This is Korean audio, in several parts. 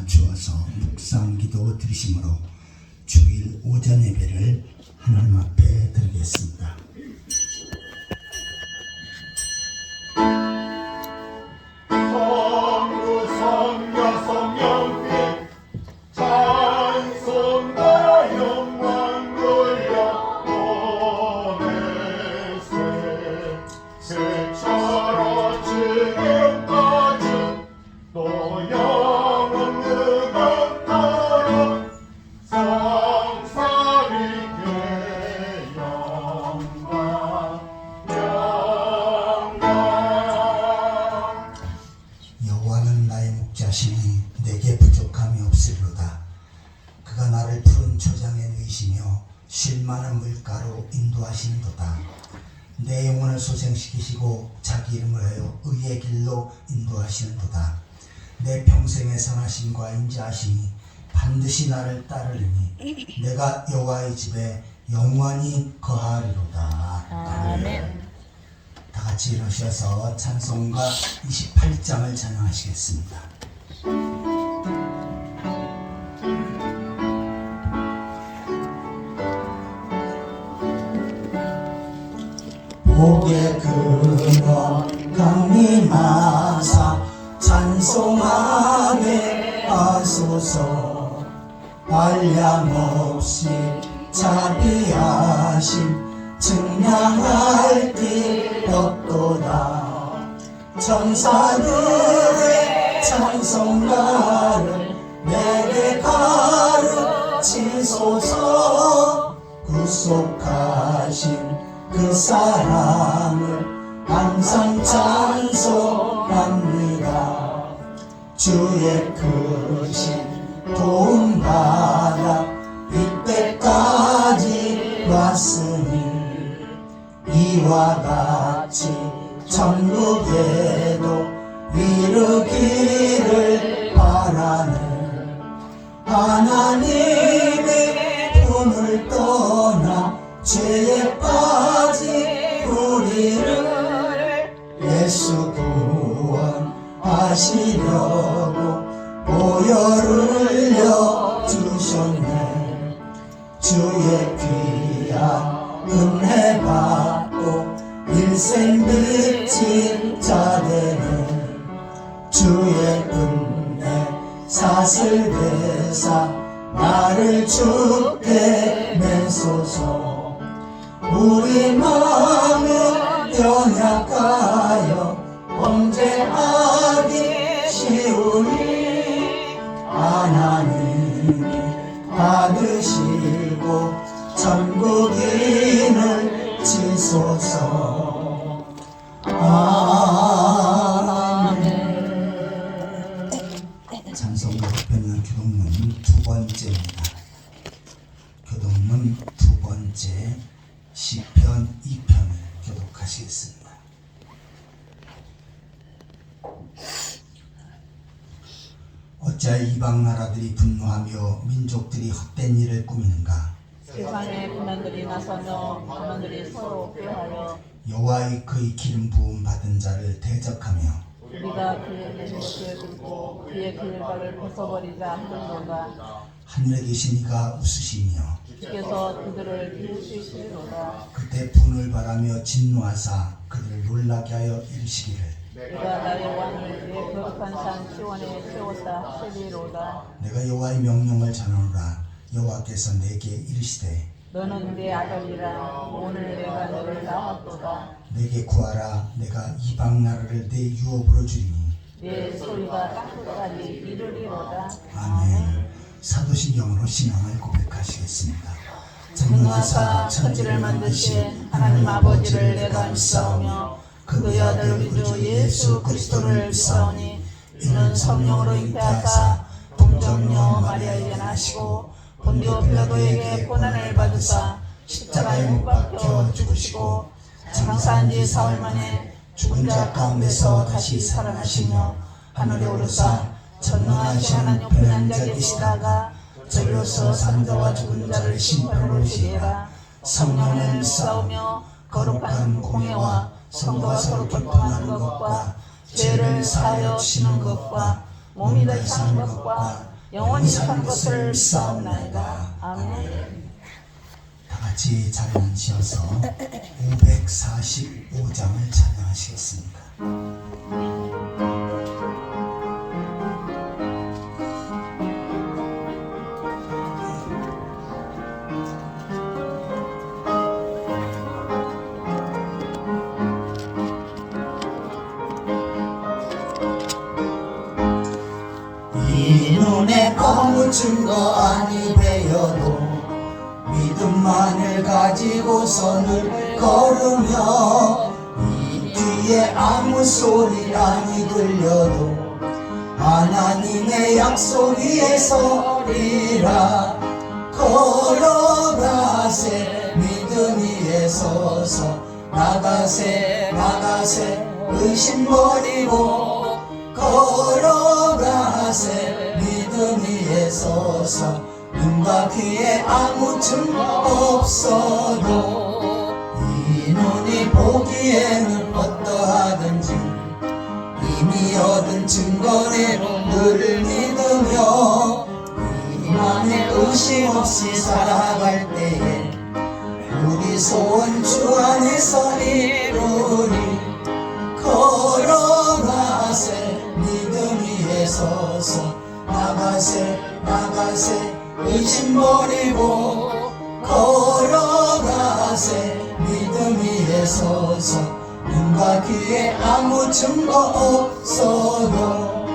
맞추어서 묵상 기도 드리심으로 주일 오전 예배를 하나님 앞에 드리겠습니다. 여호와는 나의 목자시니 내게 부족함이 없으리로다. 그가 나를 푸른 초장에 누이시며 쉴 만한 물가로 인도하시는도다. 내 영혼을 소생시키시고 자기 이름을 하여 의의 길로 인도하시는도다. 내 평생의 선하심과 인자하심이 반드시 나를 따르리니 내가 여호와의 집에 영원히 거하리로다. 아멘. 다 같이 일어서서 찬송가 28장을 찬양하시겠습니다. 복의 근원 강림하사 찬송하게 하소서. 한량없이 자비하심 증량할 길 없도다. 천사들의 찬송가를 내게 가르치소서. 구속하신 그 사랑을 항상 찬송합니다. 주의 크신 도움받아 이때까지 왔으니 이와 같이 천국에도 이르기를 바라네. 하나님의 품을 떠나 죄에 빠진 우리를 예수 구원하시려고 보혈을 흘려 주셨네. 주의 귀한 은혜 받고 일생 빚진 자 되네. 주의 은혜 사슬 대사 나를 주께 내소서. 우리 마음은 연약하여 범죄하기 쉬우니 하나님이 받으시고 천국인을 지소서. 아멘. 찬송가 옆에는 교동문 두 번째입니다. 교동문 두 번째 시편 2편을 교독하시겠습니다. 어찌하여 이방 나라들이 분노하며 민족들이 헛된 일을 꾸미는가. 세상에 군단들이 나서며 군단들이 서로 꾀하여 여호와의 그의 기름 부음 받은 자를 대적하며 우리가 그의 것을 긁고 그의 길발을 벗어버리자 하는도다. 하늘에 계신 이가 웃으시며 주께서 그들을 비우시리로다. 그때 분을 바라며 진노하사 그들을 놀라게 하여 이르시기를 내가 나의 왕을 그의 거룩한 산 시온에 세웠다 하시리로다. 내가 여호와의 명령을 전하노라. 여호와께서 내게 이르시되 너는 내 아들이라. 오늘 내가 너를 낳았도다. 내게 구하라. 내가 이방 나라를 내 유업으로 주리니 내 소리가 땅끝까지 이르리로다. 아멘. 사도신경으로 신앙을 고백하시겠습니다. 전능하사 천지를 만드신 하나님 아버지를 내가 믿사오며 그의 아들 우리 주 예수 그리스도를 믿사오니 이는 성령으로 잉태하사 동정녀 마리아에게 나시고 본디오 빌라도에게 고난을 받으사 십자가에 못 박혀 죽으시고 장사한 지 사흘 만에 죽은 자 가운데서 다시 살아나시며 하늘에 오르사 전능하신 하나님 옆에 앉아 계시다가 저리로서 산자와 죽은 자를 심판으로 오시리라. 성령을 믿사오며 거룩한 공예와 성도가 서로 교통하는 것과 죄를 사하여 주시는 것과 몸이 다시 사는 것과 영원히 산 것을 믿사옵나이다. 아멘. 다 같이 자리 앉으셔서 545장을 찬양하시겠습니다. 이 눈에 아무 증거 아니 배여도 믿음만을 가지고 선을 걸으며 이 귀에 아무 소리 아니 들려도 하나님의 약속 위에 서리라. 걸어가세 믿음 위에 서서 나가세 나가세 의심 버리고 걸어가세 믿음 위에 서서 눈과 귀에 아무 증거 없어도 이 눈이 보기에는 어떠하든지 이미 얻은 증거대로 늘 믿으며 이 맘에 의심 없이 살아갈 때에 우리 소원 주 안에서 이루리. 걸어가세 믿음 위에 서서 나가세 나가세 의심 버리고 걸어가세 믿음 위에 서서 눈과 귀에 아무 증거 없어도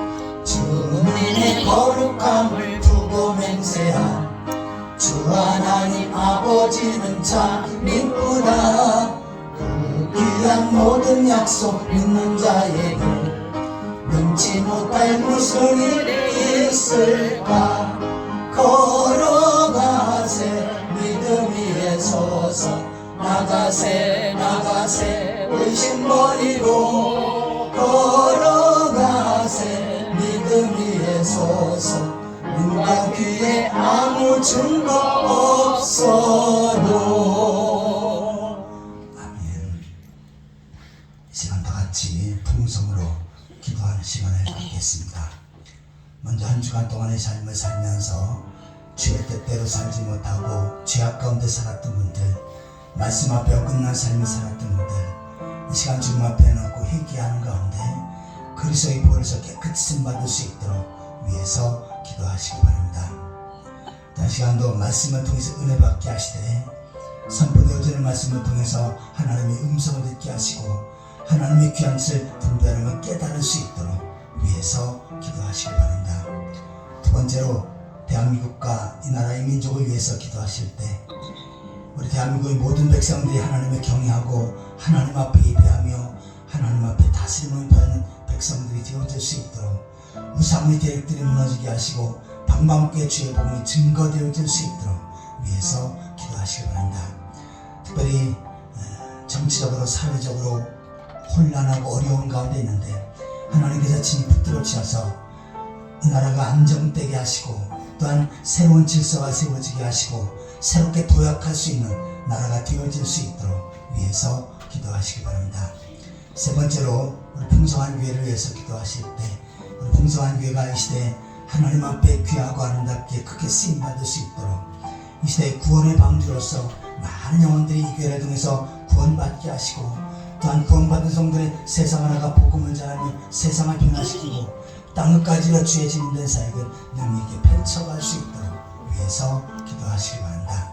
주님의 거룩함을 두고 맹세한 주 하나님 아버지는 참 이쁘다. 그 귀한 모든 약속 믿는 자에게 능치 못할 무슨 일이 있을까. 걸어가세 믿음 위에 서서 나가세 나가세 의심 버리고 걸어가세 믿음 위에 서서 눈과 귀에 아무 증거 없어도. 아멘. 이 시간 다 같이 통성으로 기도하는 시간을 갖겠습니다. 먼저 한 주간 동안의 삶을 살면서 주의 뜻대로 살지 못하고 죄악 가운데 살았던 분들, 말씀 앞에 어긋난 삶을 살았던 분들, 이 시간 주님 앞에 놓고 회개하는 가운데 그리스도의 보혈에서 깨끗이 씀받을 수 있도록 위해서 기도하시기 바랍니다. 다음 시간도 말씀을 통해서 은혜 받게 하시되 선포되어지는 말씀을 통해서 하나님의 음성을 듣게 하시고 하나님의 귀한 뜻을 분별하는 걸 깨달을 수 있도록 위해서 기도하시기 바랍니다. 두 번째로 대한민국과 이 나라의 민족을 위해서 기도하실 때 우리 대한민국의 모든 백성들이 하나님을 경외하고 하나님 앞에 예배하며 하나님 앞에 다스림을 받는 백성들이 되어질 수 있도록 우상의 대적들이 무너지게 하시고 방방께 주의 복음이 증거되어질 수 있도록 위해서 기도하시기 바랍니다. 특별히 정치적으로 사회적으로 혼란하고 어려운 가운데 있는데 하나님께서 친히 붙들어 주셔서 이 나라가 안정되게 하시고 또한 새로운 질서가 세워지게 하시고 새롭게 도약할 수 있는 나라가 되어질 수 있도록 위해서 기도하시기 바랍니다. 세 번째로 우리 풍성한 교회를 위해서 기도하실 때 우리 풍성한 교회가 이 시대에 하나님 앞에 귀하고 아름답게 크게 쓰임받을 수 있도록 이 시대의 구원의 방주로서 많은 영혼들이 이 교회를 통해서 구원받게 하시고 또한 구원받은 성들의 세상 하나가 복음을 전하며 세상을 변화시키고 땅끝까지가 주의 진된 사역을 능력있게 펼쳐갈 수 있도록 위해서 기도하시기 바랍니다.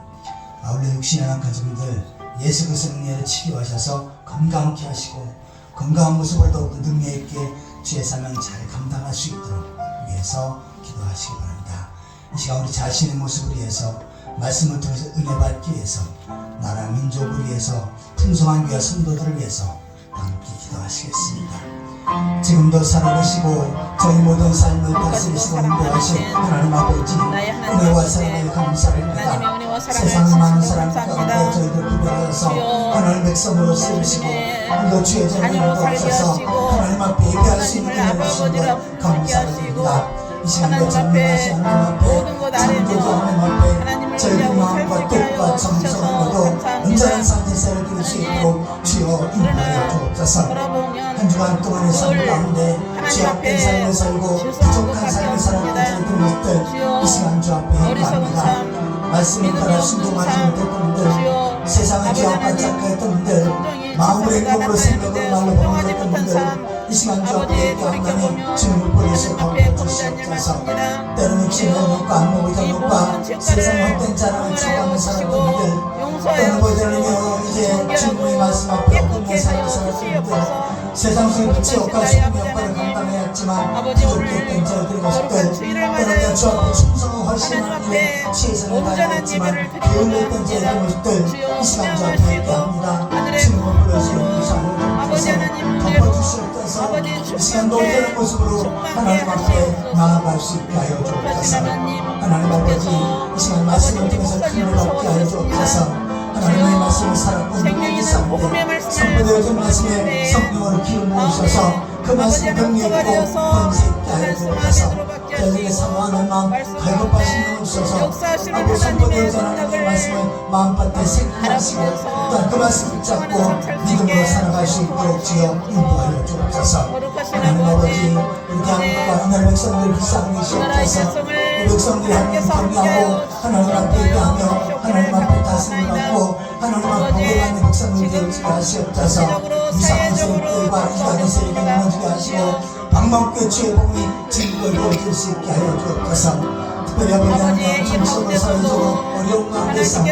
아울러 육신의 약한 가족들 예수 그리스도의 능력을 치료하셔서 건강케 하시고 건강한 모습을 더욱 능력있게 주의 사명 잘 감당할 수 있도록 위해서 기도하시기 바랍니다. 이 시간 우리 자신의 모습을 위해서 말씀을 통해서 은혜 받기 위해서 나라 민족을 위해서 풍성한 교회 성도들을 위해서 함께 기도하시겠습니다. 지금도 살아계시고 저희 모든 삶을 다스리시고 인도하신 하나님 아버지 은혜와 사랑에 감사합니다. 세상 많은 사람 가운데 저희들 구별하셔서 하나님 백성으로 세우시고 오늘도 주의 전을 도우셔서 하나님 앞에 예배할 수 있는 은혜를 주시는 감사합니다. 이 시간도 전능하신 하나님 앞에 창조주 하나님 앞에 저희들 마음과 뜻과 정성으로도 온전한 상태를 드릴 수 있도록 주여 인도하여 주옵소서. 한 주간 동안의 삶 가운데 죄악된 삶을 살고 부족한 삶을 살았던 저희들 것들 이 시간 주 앞에 어리석은 회개합니다. 삶, 말씀을 따라 믿음이 순종하지 없는 못했던 삶, 분들, 주여, 세상의 아버지 기업과 하나님, 착각했던 분들, 순종이 마음으로 세상을 행동으로 생각으로 나타내는데 말로 순종하지 범죄했던 못한 분들, 삶, 이 시간 주 앞에 아버지 회개하면 돌이켜보며 주님을 버리시고 하나님 앞에 덮어주시옵소서. 범죄한 일 맞습니다. 때로는 육신의 욕과 안목의 이 정욕과 모든 세상 죄가를 헛된 자랑을 추구하며 허물하여 살았던 주시고 분들, 용서하여 떠나보자며 주시고 이제 주님의 말씀 앞에 깨끗게 엎드려 살고 하여 살았던 분들, 주시옵소서. 세상 속의 빛의 역과 거룩하신 소금의 나의 역할을 아버지 하나님, 감당해왔지만 아버지 오늘 부족했던 저희들의 모습들, 거룩한 주일을 때로는 주 앞에 맞아요. 충성하고 하나님 헌신하는 일에 앞에 최선을 온전한 다했지만 예배를 드리고자 게을렀던 저희들의 합니다. 모습들 주여 이 시간 주 앞에 사랑하시고 회개합니다. 하늘의 주님을 불러주시고 구원으로 용서하여 아버지 주옵소서. 하나님 은혜로 덮어주시옵소서. 아버지 이 시간도 온전한 모습으로 충만케 하나님 앞에 하시옵소서. 나아갈 수 있게 하여 거룩하신 주옵소서. 하나님, 하나님 아버지 이 시간 말씀을 통해서 큰을 받게 하여 주옵소서. 하나님의 말씀을 살았고 생명이 있는 복음의 믿음이 말씀을 선포되어진 말씀에 네. 성령으로 기름 부으셔서 그 말씀 경리했고 권세 있게 하여 주옵소서. 저에게 사모하는 마음 갈급하신 영을 주셔서 역사하시는 아버지 선포되어진 하나님의 하나님의 말씀을 마음밭에 새기하시고 또한 그 말씀 붙잡고 믿음으로 살아갈 수 있도록 주여 인도하여 주옵소서. 하나님 아버지 우리 대한민국과 이 나라 백성들을 불쌍히 여시옵소서. 이 백성들이 하나님 경외하고 하나님 앞에 예배하며 하나님 앞에 다스림을 받고 하나님 앞에 복을 받는 백성들이 되어지게 하시옵소서. 이상한 세력들과 이단의 세력이 무너지게 하시고 방망교회 주의 복이 증거를 보여줄 수 있게 하여 주옵소서. 특별히 아버지 하나님 정신적으로 사회적으로 어려운 가운데 싸우는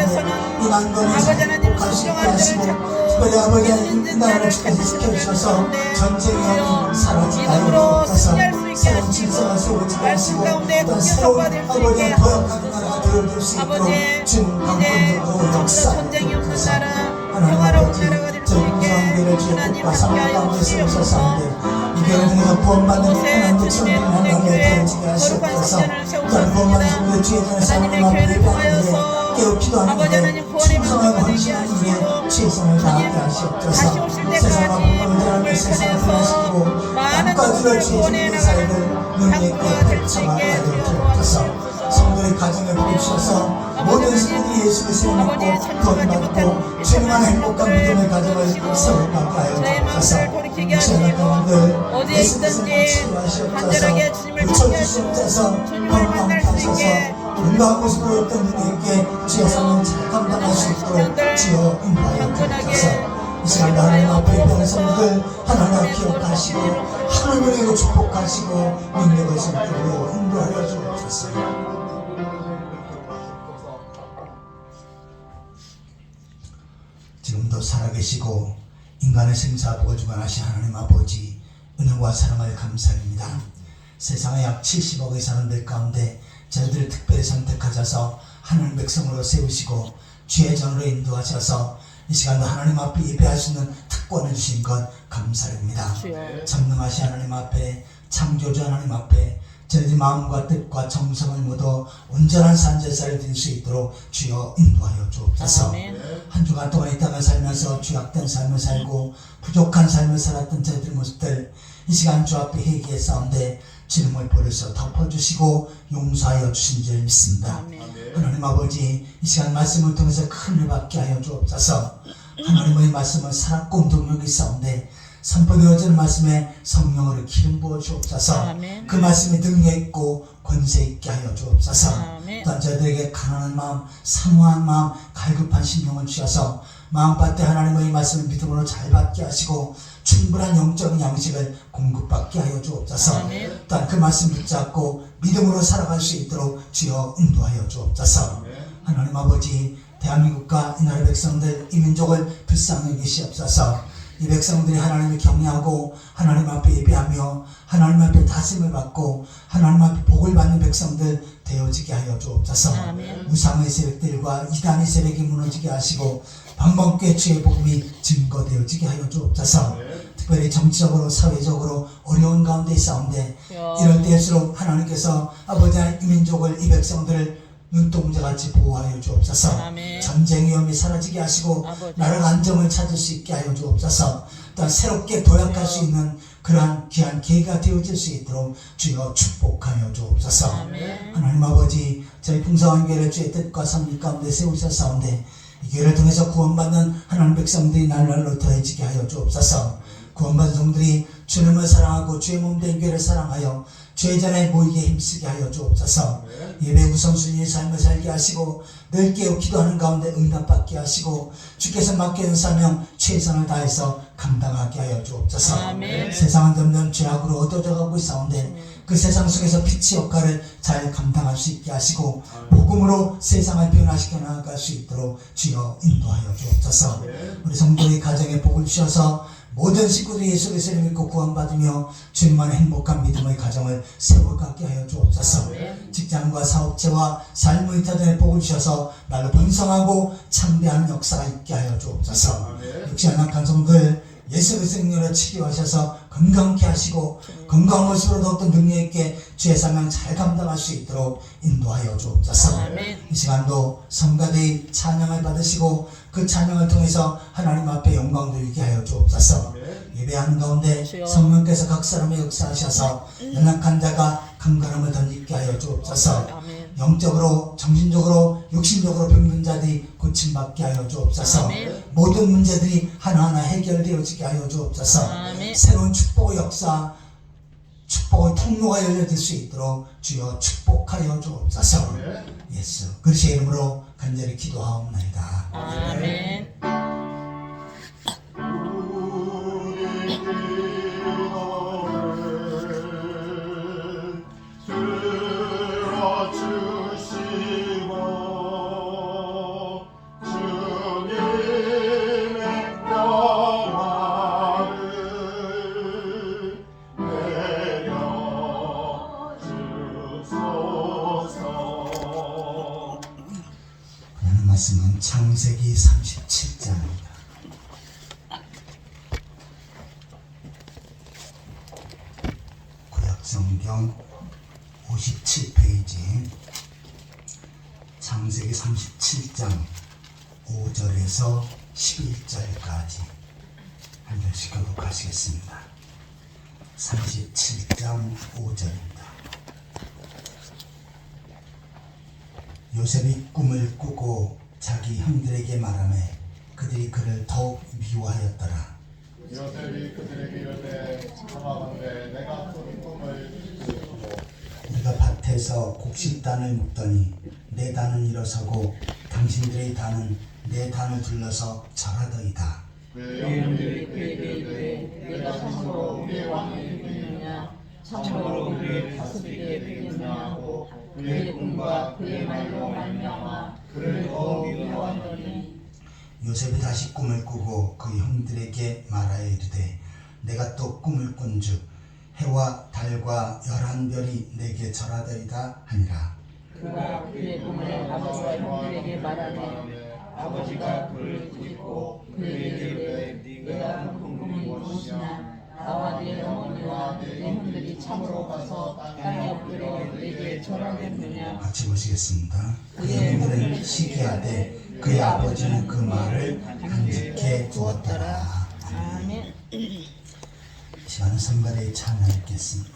이 난관을 극복할 수 있게 하시고 특별히 아버지 하나님 이 나라를 지켜주셔서 전쟁의 영이 사라지게 하여 주옵소서. 새로운 질서가 세워지게 하시고 또 새로운 아버지의 도약하는 나라가 되어줄 수 있도록 주님 강권적으로 역사하여 주옵소서. 하나님 아버지 저희 구성교회를 주의 뜻과 삶 가운데 세우셔서 이 교회를 통해서 구원받는 하나님 백성들이 하나님에 되어지게 하시옵소서. 또한 구원받은 성도의 주의 전에서 하나님 앞에 예배하는데 깨우치도 않는데 충성하고 헌신하는 일에 최선을 다하게 하시옵소서. 세상과 복음을 전하며 세상을 변화시키고 땅과 주를 주의 주님의 사역을 능력있게 펼쳐가게 하여 주옵소서. 성도의 가정에 부르셔서 모든 성도들이 예수 그리스도를 믿고 구원받고 주님만 행복한 믿음의 가정을 세워가게 하여 주옵소서. 시원한 가운데 어디에 있든지 간절하게 주님을 붙여주시옵소서. 건강하게 하셔서 건강한 모습으로 어떤 분에게 주의 삶을 잘 감당할 수 있도록 주여 인도하여 주옵소서. 이 시간 하나님 앞에 예배하는 성도들 하나님 기억하시고 하늘을 이고 축복하시고 능력을 선포로 인도하여 주옵소서. 지금도 살아계시고 인간의 생사복을 주관하신 하나님 아버지 은혜와 사랑을 감사합니다. 세상에 약 70억의 사람들 가운데 저희들을 특별히 선택하셔서 하나님 백성으로 세우시고 주의 전으로 인도하셔서 이 시간도 하나님 앞에 예배할 수 있는 특권을 주신 것 감사합니다. 전능하신 하나님 앞에 창조주 하나님 앞에 저희들 마음과 뜻과 정성을 모두 온전한 산제사를 드릴 수 있도록 주여 인도하여 주옵소서. 한 주간 동안 이 땅을 살면서 죄악된 삶을 살고 부족한 삶을 살았던 저희들 모습들 이 시간 주 앞에 회개의 싸움대 주님을 버려서 덮어주시고 용서하여 주신 줄 믿습니다. 하나님 아버지 이 시간 말씀을 통해서 큰 일 받게 하여 주옵소서. 하나님의 말씀을 살았고 동력이 싸움대 선포되어지는 말씀에 성령으로 기름 부어 주옵소서. 그 말씀이 능력 있고 권세 있게 하여 주옵소서. 또한 저희들에게 가난한 마음, 사모한 마음, 갈급한 심령을 주셔서 마음밭에 하나님의 말씀을 믿음으로 잘 받게 하시고 충분한 영적인 양식을 공급받게 하여 주옵소서. 또한 그 말씀 붙잡고 믿음으로 살아갈 수 있도록 주여 인도하여 주옵소서. 하나님 아버지 대한민국과 이 나라 백성들 이 민족을 불쌍히 여기시옵소서. 이 백성들이 하나님을 경외하고 하나님 앞에 예배하며 하나님 앞에 다짐을 받고 하나님 앞에 복을 받는 백성들 되어지게 하여 주옵소서. 우상의 세력들과 이단의 세력이 무너지게 하시고 방방교회 주의 복음이 증거되어지게 하여 주옵소서. 특별히 정치적으로 사회적으로 어려운 가운데 있사온데 이럴 때일수록 하나님께서 아버지 이 민족을 이 백성들을 눈동자같이 보호하여 주옵소서. 전쟁 위험이 사라지게 하시고 나라가 안정을 찾을 수 있게 하여 주옵소서. 또한 새롭게 도약할 수 있는 그러한 귀한 계기가 되어질 수 있도록 주여 축복하여 주옵소서. 하나님 아버지 저희 풍성한 교회를 주의 뜻과 섭리 가운데 세우셨사온데 이 교회를 통해서 구원받는 하나님 백성들이 날날로 더해지게 하여 주옵소서. 구원받은 성들이 주님을 사랑하고 주의 몸된 교회를 사랑하여 주의 전에 모이게 힘쓰게 하여 주옵소서. 예배 우선순위의 삶을 살게 하시고 늘 깨어 기도하는 가운데 응답받게 하시고 주께서 맡겨준 사명 최선을 다해서 감당하게 하여 주옵소서. 아멘. 세상은 점점 죄악으로 어두워져가고 있사온데 그 세상 속에서 빛의 역할을 잘 감당할 수 있게 하시고 복음으로 세상을 변화시켜 나아갈 수 있도록 주여 인도하여 주옵소서. 우리 성도의 가정에 복을 주셔서 모든 식구들이 예수 그리스도를 믿고 구원받으며 주님만의 행복한 믿음의 가정을 세워가게 하여 주옵소서. 직장과 사업체와 삶의 터전에 복을 주셔서 날로 번성하고 창대하는 역사가 있게 하여 주옵소서. 역시 연약한 성들 예수 그리스도의 능력으로 치료하셔서 건강케 하시고 건강한 모습으로 더욱더 능력 있게 주의 사명 잘 감당할 수 있도록 인도하여 주옵소서. 이 시간도 성가대의 찬양을 받으시고 그 찬양을 통해서 하나님 앞에 영광 돌리게 하여 주옵소서. 예배하는 가운데 성령께서 각 사람의 역사하셔서 연약한 자가 강건함을 던지게 하여 주옵소서. 영적으로 정신적으로 육신적으로 병든 자들이 고침받게 하여 주옵소서. 모든 문제들이 하나하나 해결되어지게 하여 주옵소서. 새로운 축복의 역사 축복의 통로가 열려질 수 있도록 주여 축복하여 주옵소서. 예수 그리스도의 이름으로 간절히 기도하옵나이다. 아멘. 말씀은 창세기 37장입니다. 구약성경 57페이지 창세기 37장 5절에서 11절까지 한 절씩 교독하시겠습니다. 37장 5절입니다. 요셉이 꿈을 꾸고 자기 형들에게 말하매 그들이 그를 더욱 미워하였더라. 요셉이 그들에게 이르되 청하건대 내가 꾼 꿈을 이루고 우리가 밭에서 곡식단을 묶더니 내 단은 일어서고 당신들의 단은 내 단을 둘러서 절하더이다. 그 영들이 그에게 이르되 내가 참으로 우리의 왕이 되겠느냐 참으로 우리의 다스리게 되겠느냐 하고 그의 꿈과 그의 말로 말미암아 그를 더욱 미워하더니 요셉이 다시 꿈을 꾸고 그 형들에게 말하여 이르되 내가 또 꿈을 꾼즉 해와 달과 11별이 내게 절하더이다 하니라. 그가 그의 꿈을 아버지와 형들에게 말하되 아버지가 그를 꾸짖고 그에게 이르되 내가 꾼 꿈이 무엇이냐 나와 네 어머니와 네 형들이 참으로 가서 땅에 엎드려 내게 절하겠느냐. 같이 보시겠습니다. 그의 형들은 시기하되 그의 아버지는 그 말을 간직해 두었더라. 아멘. 시간은 선발의 찬양 읽겠습니다.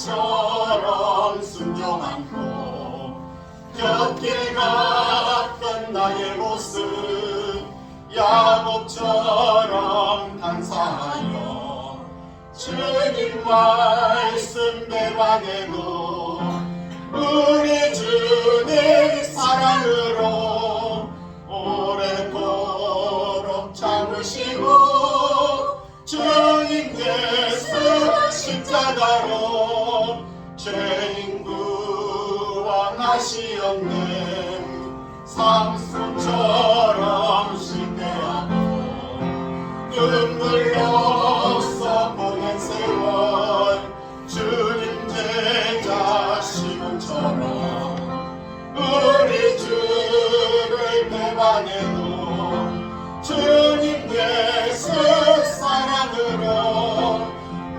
요나처럼 순종하고 곁길 갔던 나의 모습 야곱처럼 감사하여 주님 말씀 대반에도 우리 주님 사랑으로 오래도록 참으시고 주님 예수 십자가로 죄인 구원하시었네. 삼손처럼 신뢰하고 눈물로써 보낸 세월 주님 제자 시몬처럼 우리 주를 배반해도 주님 예수 사랑으로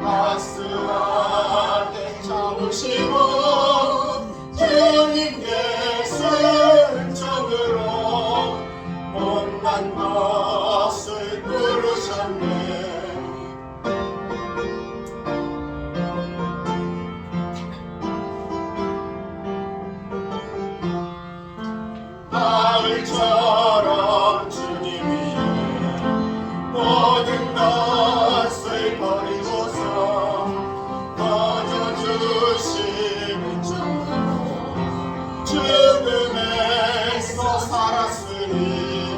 가슴 안에 참으시고 아들처럼 주님이 모든 것을 버리고서 거저 주신 정으로 죽음에서 살았으니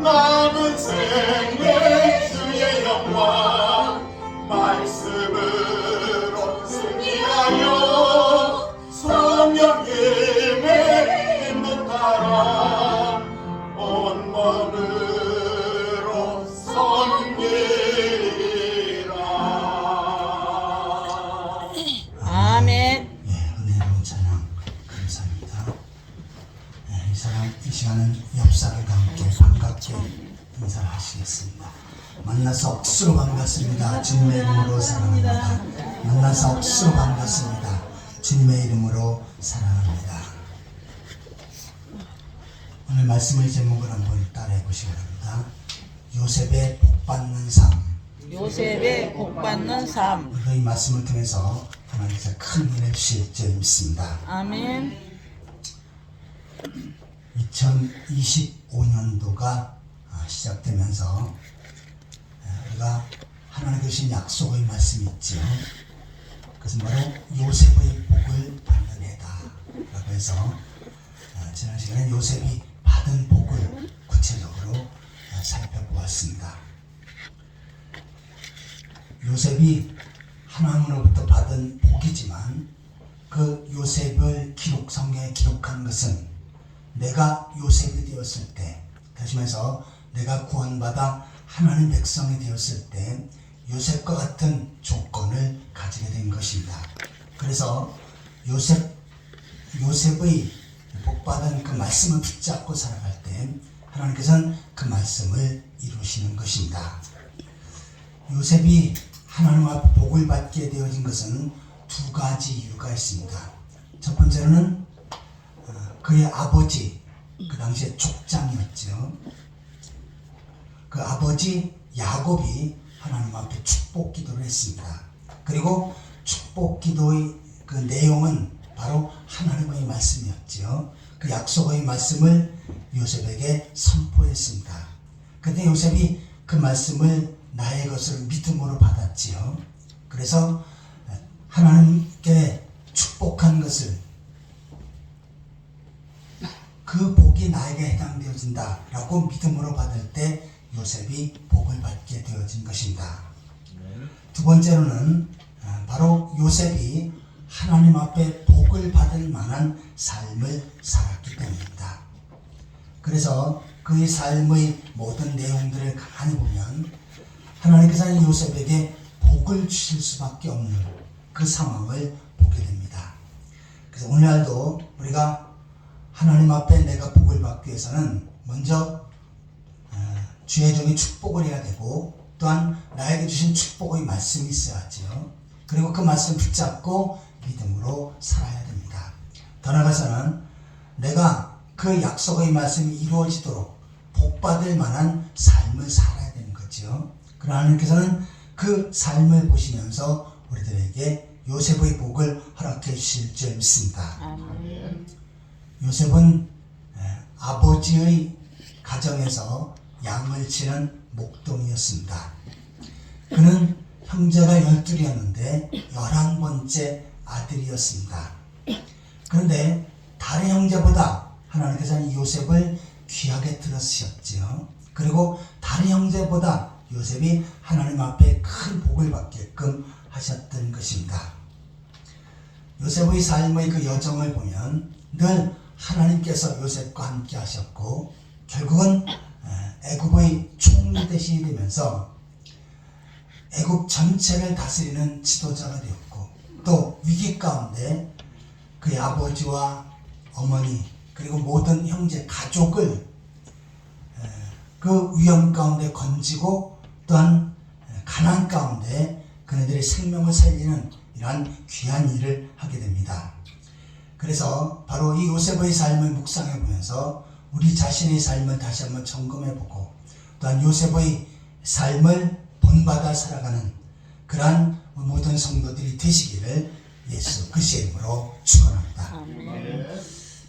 남은 생애 주의 영광 말씀으로 승리하여 성령님의 인도 따라 온몸으로 섬기리라. 아멘. 예, 은혜로운 찬양 감사합니다. 예, 이 시간은 옆사람과 함께 반갑게 인사를 하시겠습니다. 만나서 억수로 반갑습니다. 주님의 이름으로 사랑합니다. 만나서 억수로 반갑습니다. 주님의 이름으로 사랑합니다. 오늘 말씀의 제목을 한번 따라해 보시기 바랍니다. 요셉의 복받는 삶. 요셉의 복받는 삶. 오늘 이 말씀을 통해서 하나님께서 큰 은혜 주실 줄 믿습니다. 아멘. 2025년도가 시작되면서 우리가 하나님께 주신 약속의 말씀이 있죠. 그것은 바로 요셉의 복을 받는 해다 라고 해서 지난 시간에 요셉이 받은 복을 구체적으로 살펴보았습니다. 요셉이 하나님으로부터 받은 복이지만 그 요셉을 성경에 기록한 것은 내가 요셉이 되었을 때, 다시 말해서 내가 구원받아 하나님 백성이 되었을 때 요셉과 같은 조건을 가지게 된 것입니다. 그래서 요셉의 복받은 그 말씀을 붙잡고 살아갈 때 하나님께서는 그 말씀을 이루시는 것입니다. 요셉이 하나님 앞에 복을 받게 되어진 것은 두 가지 이유가 있습니다. 첫 번째로는 그의 아버지, 그 당시에 족장이었죠. 그 아버지 야곱이 하나님 앞에 축복 기도를 했습니다. 그리고 축복 기도의 그 내용은 바로 하나님의 말씀이었죠. 그 약속의 말씀을 요셉에게 선포했습니다. 그때 요셉이 그 말씀을 나의 것을 믿음으로 받았지요. 그래서 하나님께 축복한 것을 그 복이 나에게 해당되어진다 라고 믿음으로 받을 때 요셉이 복을 받게 되어진 것입니다. 두 번째로는 바로 요셉이 하나님 앞에 복을 받을 만한 삶을 살았기 때문입니다. 그래서 그의 삶의 모든 내용들을 가만히 보면 하나님께서는 요셉에게 복을 주실 수밖에 없는 그 상황을 보게 됩니다. 그래서 오늘날도 우리가 하나님 앞에 내가 복을 받기 위해서는 먼저 주의 종이 축복을 해야 되고 또한 나에게 주신 축복의 말씀이 있어야죠. 그리고 그 말씀 붙잡고 믿음으로 살아야 됩니다. 더 나아가서는 내가 그 약속의 말씀이 이루어지도록 복받을 만한 삶을 살아야 되는 거죠. 그러나 하나님께서는 그 삶을 보시면서 우리들에게 요셉의 복을 허락해 주실 줄 믿습니다. 요셉은 아버지의 가정에서 양을 치는 목동이었습니다. 그는 형제가 12이었는데 11번째 아들이었습니다. 그런데 다른 형제보다 하나님께서는 요셉을 귀하게 들으셨지요. 그리고 다른 형제보다 요셉이 하나님 앞에 큰 복을 받게끔 하셨던 것입니다. 요셉의 삶의 그 여정을 보면 늘 하나님께서 요셉과 함께 하셨고 결국은 애굽의 총리 대신이 되면서 애굽 전체를 다스리는 지도자가 되었고 또 위기 가운데 그의 아버지와 어머니 그리고 모든 형제 가족을 그 위험 가운데 건지고 또한 가난 가운데 그네들의 생명을 살리는 이러한 귀한 일을 하게 됩니다. 그래서 바로 이 요셉의 삶을 묵상해 보면서 우리 자신의 삶을 다시 한번 점검해보고 또한 요셉의 삶을 본받아 살아가는 그러한 모든 성도들이 되시기를 예수 그리스도의 이름으로 축원합니다.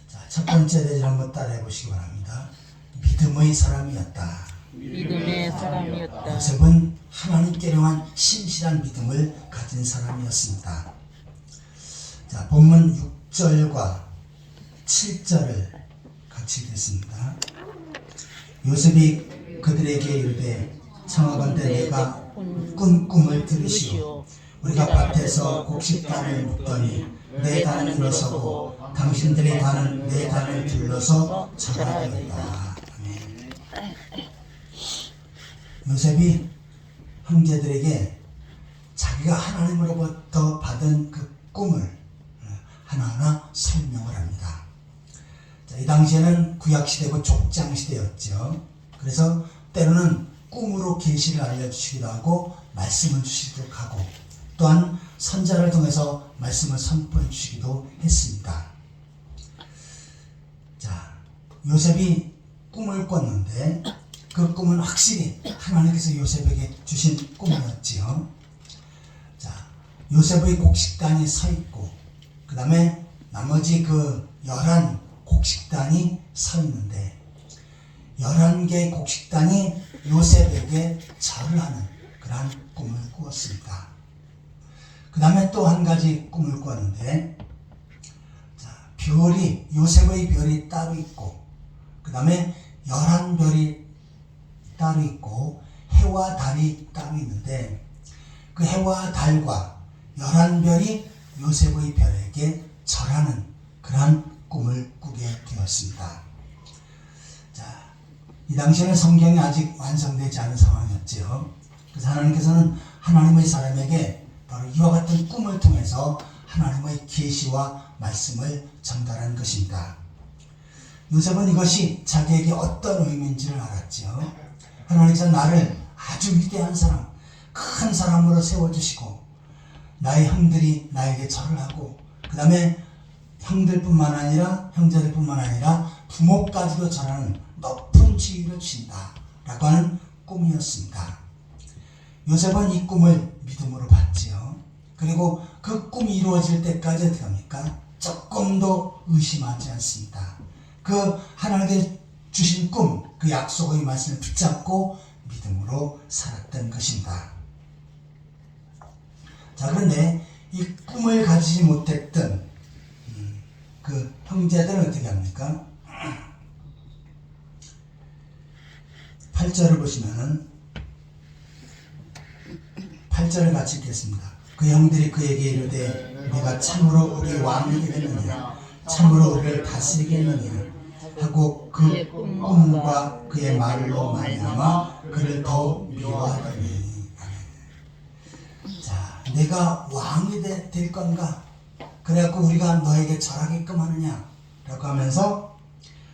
자, 첫 번째 대절 한번 따라해 보시기 바랍니다. 믿음의 사람이었다. 믿음의 사람이었다. 요셉은 하나님께로 한 신실한 믿음을 가진 사람이었습니다. 자, 본문 6절과 7절을 같이 읽겠습니다. 요셉이 그들에게 이르되 청하건대 내가 꾼 꿈을 들으시오. 우리가 밭에서 곡식단을 묶더니 내 단은 일어서고 당신들의 단은 내 단을 둘러서 절하되었다. 아멘. 요셉이 형제들에게 자기가 하나님으로부터 받은 그 꿈을 하나하나 설명을 합니다. 자, 이 당시에는 구약시대고 족장시대였죠. 그래서 때로는 꿈으로 계시를 알려주시기도 하고 말씀을 주시기도 하고 또한 선자를 통해서 말씀을 선포해 주시기도 했습니다. 자, 요셉이 꿈을 꿨는데 그 꿈은 확실히 하나님께서 요셉에게 주신 꿈이었지요. 자, 요셉의 곡식단이 서 있고 그 다음에 나머지 그 11 곡식단이 서 있는데 11개의 곡식단이 요셉에게 절을 하는 그러한 꿈을 꾸었습니다. 그 다음에 또 한 가지 꿈을 꾸었는데 자, 별이 요셉의 별이 따로 있고 그 다음에 11별이 따로 있고 해와 달이 따로 있는데 그 해와 달과 11별이 요셉의 별에게 절하는 그러한 꿈을 꾸게 되었습니다. 자, 이 당시에는 성경이 아직 완성되지 않은 상황이었죠. 그래서 하나님께서는 하나님의 사람에게 바로 이와 같은 꿈을 통해서 하나님의 계시와 말씀을 전달한 것입니다. 요셉은 이것이 자기에게 어떤 의미인지를 알았죠. 하나님께서 나를 아주 위대한 사람, 큰 사람으로 세워주시고 나의 형들이 나에게 절을 하고 그 다음에 형들뿐만 아니라 형제들뿐만 아니라 부모까지도 절하는 높은 지위를 주신다 라고 하는 꿈이었습니다. 요셉은 이 꿈을 믿음으로 봤지요. 그리고 그 꿈이 이루어질 때까지 어떻게 합니까? 조금도 의심하지 않습니다. 그 하나님께 주신 꿈, 그 약속의 말씀을 붙잡고 믿음으로 살았던 것입니다. 자, 그런데 이 꿈을 가지지 못했던 그 형제들은 어떻게 합니까? 8절을 보시면은 8절을 같이 읽겠습니다. 그 형들이 그에게 이르되 네가 참으로 우리 왕이 되겠느냐 참으로 우리를 다스리겠느냐 하고 그 꿈과 그의 말로 말미암아 그를 더욱 미워하더니. 자, 내가 왕이 될 건가? 그래갖고 우리가 너에게 절하게끔 하느냐? 라고 하면서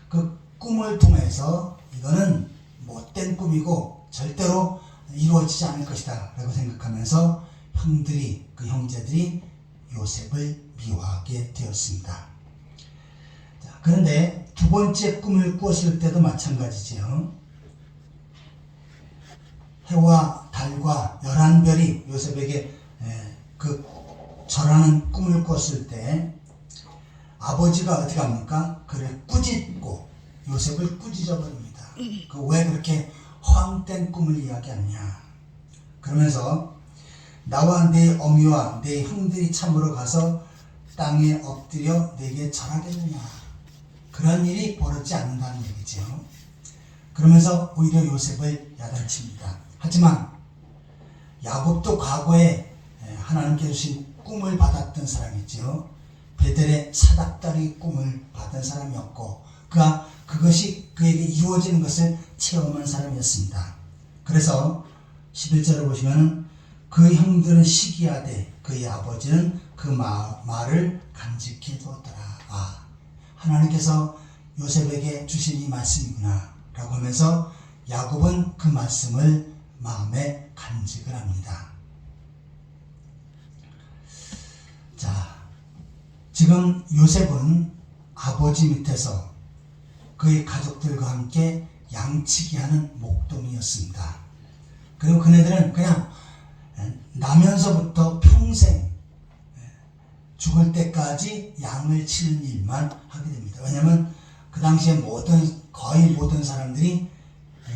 그 꿈을 통해서 이거는 못된 꿈이고 절대로 이루어지지 않을 것이다 라고 생각하면서 그 형제들이 요셉을 미워하게 되었습니다. 자, 그런데 두 번째 꿈을 꾸었을 때도 마찬가지지요. 해와 달과 11별이 요셉에게 그 절하는 꿈을 꿨을 때 아버지가 어떻게 합니까? 그를 꾸짖고 요셉을 꾸짖어 버립니다. 그 왜 그렇게 허황된 꿈을 이야기하느냐? 그러면서 나와 내 어미와 내 형들이 참으로 가서 땅에 엎드려 내게 절하겠느냐? 그런 일이 벌어지지 않는다는 얘기죠. 그러면서 오히려 요셉을 야단칩니다. 하지만 야곱도 과거에 하나님께 주신 꿈을 받았던 사람이죠. 베델의 사닥다리 꿈을 받은 사람이었고 그것이 그에게 이루어지는 것을 체험한 사람이었습니다. 그래서 11절을 보시면 그 형들은 시기하되 그의 아버지는 그 말을 간직해 두었더라. 아, 하나님께서 요셉에게 주신 이 말씀이구나 라고 하면서 야곱은 그 말씀을 마음에 간직을 합니다. 자, 지금 요셉은 아버지 밑에서 그의 가족들과 함께 양치기 하는 목동이었습니다. 그리고 그네들은 그냥 나면서부터 평생 죽을 때까지 양을 치는 일만 하게 됩니다. 왜냐하면 그 당시에 모든 거의 모든 사람들이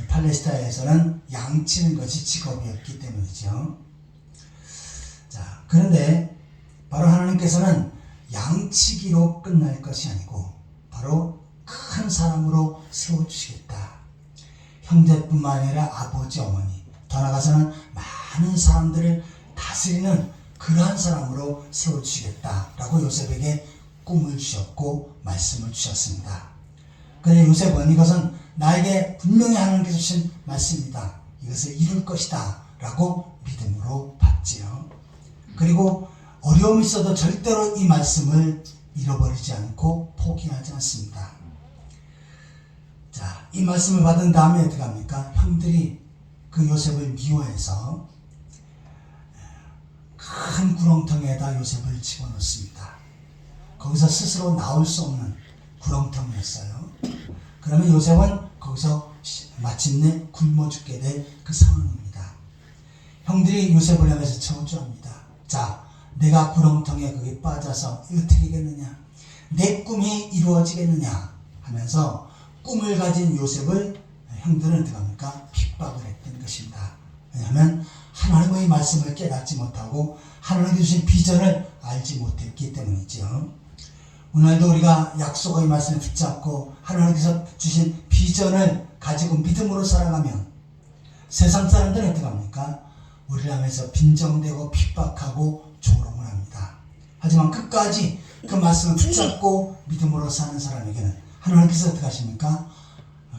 팔레스타인에서는 양치는 것이 직업이었기 때문이죠. 자, 그런데 바로 하나님께서는 양치기로 끝날 것이 아니고 바로 큰 사람으로 세워주시겠다. 형제뿐만 아니라 아버지, 어머니, 더 나아가서는 많은 사람들을 다스리는 그러한 사람으로 세워주시겠다라고 요셉에게 꿈을 주셨고 말씀을 주셨습니다. 그런데 요셉은 이것은 나에게 분명히 하나님께서 주신 말씀이다, 이것을 이룰 것이다 라고 믿음으로 받지요. 그리고 어려움이 있어도 절대로 이 말씀을 잃어버리지 않고 포기하지 않습니다. 자, 이 말씀을 받은 다음에 어떻게 합니까? 형들이 그 요셉을 미워해서 큰 구렁텅이에다 요셉을 집어넣습니다. 거기서 스스로 나올 수 없는 구렁텅이였어요. 그러면 요셉은 거기서 마침내 굶어 죽게 될 그 상황입니다. 형들이 요셉을 향해서 저주합니다. 자, 내가 구렁텅이에 거기 빠져서 어떻게 되겠느냐, 내 꿈이 이루어지겠느냐 하면서 꿈을 가진 요셉을 형들은 어떻게 합니까? 핍박을 했던 것입니다. 왜냐하면 하나님의 말씀을 깨닫지 못하고 하나님께 주신 비전을 알지 못했기 때문이죠. 오늘도 우리가 약속의 말씀을 붙잡고 하나님께서 주신 비전을 가지고 믿음으로 살아가면 세상 사람들은 어떻게 합니까? 우리를 향해서 빈정대고 핍박하고 조롱을 합니다. 하지만 끝까지 그 말씀을 붙잡고 믿음으로 사는 사람에게는 하나님께서 어떻게 하십니까?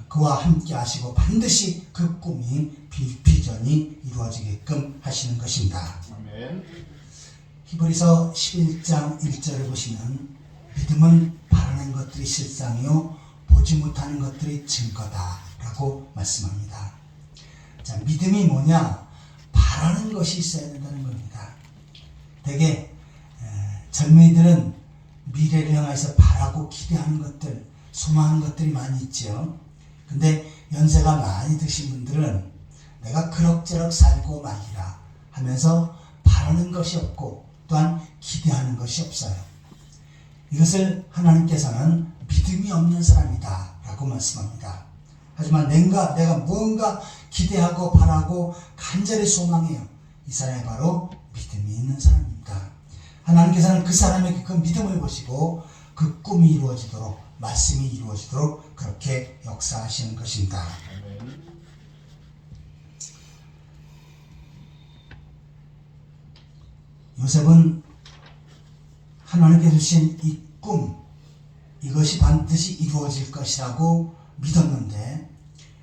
그와 함께 하시고 반드시 그 꿈이 비전이 이루어지게끔 하시는 것입니다. 아멘. 히브리서 11장 1절을 보시면 믿음은 바라는 것들이 실상이요 보지 못하는 것들이 증거다라고 말씀합니다. 자, 믿음이 뭐냐? 바라는 것이 있어야 된다는 겁니다. 대개 젊은이들은 미래를 향해서 바라고 기대하는 것들, 소망하는 것들이 많이 있죠. 근데 연세가 많이 드신 분들은 내가 그럭저럭 살고 말이라 하면서 바라는 것이 없고 또한 기대하는 것이 없어요. 이것을 하나님께서는 믿음이 없는 사람이다 라고 말씀합니다. 하지만 내가 무언가 기대하고 바라고 간절히 소망해요. 이 사람이 바로 믿음이 있는 사람입니다. 하나님께서는 그 사람에게 그 믿음을 보시고 그 꿈이 이루어지도록, 말씀이 이루어지도록 그렇게 역사하시는 것입니다. 아멘. 요셉은 하나님께 주신 이 꿈, 이것이 반드시 이루어질 것이라고 믿었는데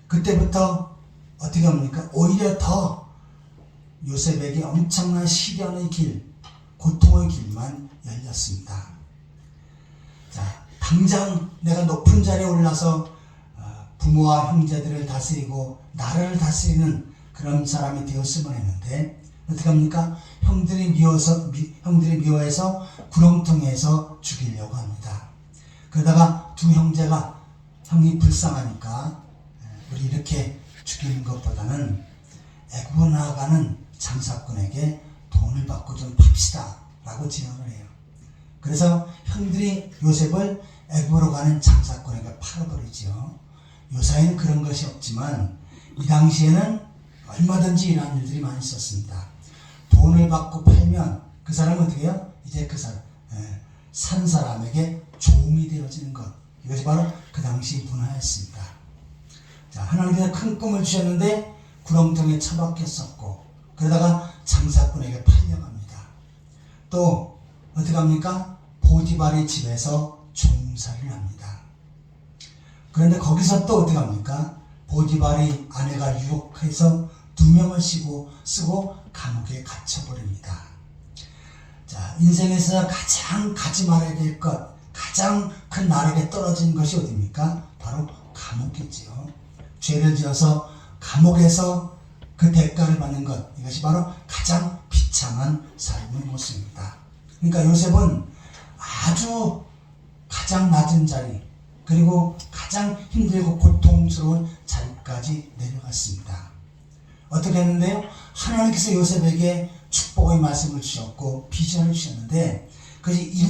그때부터 어떻게 합니까? 오히려 더 요셉에게 엄청난 시련의 길, 고통의 길만 열렸습니다. 자, 당장 내가 높은 자리에 올라서 부모와 형제들을 다스리고 나라를 다스리는 그런 사람이 되었으면 했는데 어떻게 합니까? 형들이 미워해서 구렁텅이에서 죽이려고 합니다. 그러다가 두 형제가 형이 불쌍하니까 우리 이렇게 죽이는 것보다는 애굽으로 나아가는 장사꾼에게 돈을 받고 좀 팝시다 라고 제안을 해요. 그래서 형들이 요셉을 애굽으로 가는 장사꾼에게 팔아버리죠. 요사이는 그런 것이 없지만 이 당시에는 얼마든지 이러한 일들이 많이 있었습니다. 돈을 받고 팔면 그 사람은 어떻게 해요? 이제 그 사람, 산 사람에게 종이 되어지는 것, 이것이 바로 그 당시 문화였습니다. 자, 하나님께서 큰 꿈을 주셨는데 구렁텅이에 처박혔었고 그러다가 장사꾼에게 팔려갑니다. 또 어떻게 합니까? 보디발의 집에서 종살이를 합니다. 그런데 거기서 또 어떻게 합니까? 보디발의 아내가 유혹해서 2명을 쓰고 감옥에 갇혀버립니다. 자, 인생에서 가장 가지 말아야 될 것, 가장 큰 나락에 떨어진 것이 어디입니까? 바로 감옥이지요. 죄를 지어서 감옥에서 그 대가를 받는 것, 이것이 바로 가장 비참한 삶의 모습입니다. 그러니까 요셉은 아주 가장 낮은 자리, 그리고 가장 힘들고 고통스러운 자리까지 내려갔습니다. 어떻게 했는데요? 하나님께서 요셉에게 축복의 말씀을 주셨고 비전을 주셨는데 그것이